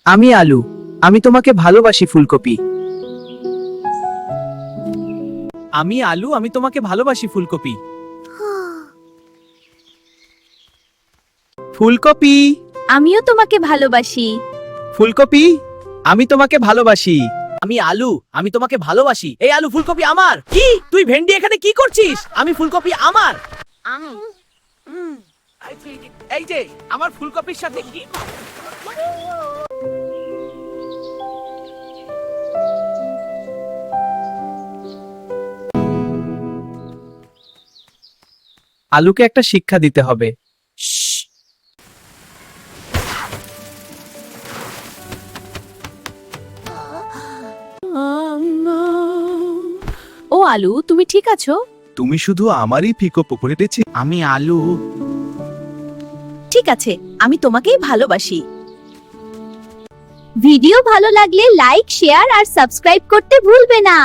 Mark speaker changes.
Speaker 1: আমি আলু, আমি তোমাকে ভালোবাসি ফুলকপি। আমি আলু, আমি তোমাকে ভালোবাসি ফুলকপি। ফুলকপি,
Speaker 2: আমিও তোমাকে ভালোবাসি।
Speaker 1: ফুলকপি, আমি তোমাকে ভালোবাসি। আমি আলু, আমি তোমাকে ভালোবাসি। এই আলু ফুলকপি আমার। কি তুই ভেন্ডি এখানে কি করছিস? আমি ফুলকপি আমার। এই যে আমার ফুলকপির সাথে কি? আলুকে একটা শিক্ষা দিতে হবে।
Speaker 2: ও আলু, তুমি ঠিক আছো?
Speaker 3: তুমি শুধু আমারই ফিকো পুকুরে পেয়েছি।
Speaker 1: আমি আলু।
Speaker 2: ঠিক আছে, আমি তোমাকেই ভালোবাসি। ভিডিও ভালো লাগলে লাইক, শেয়ার আর সাবস্ক্রাইব করতে ভুলবে না।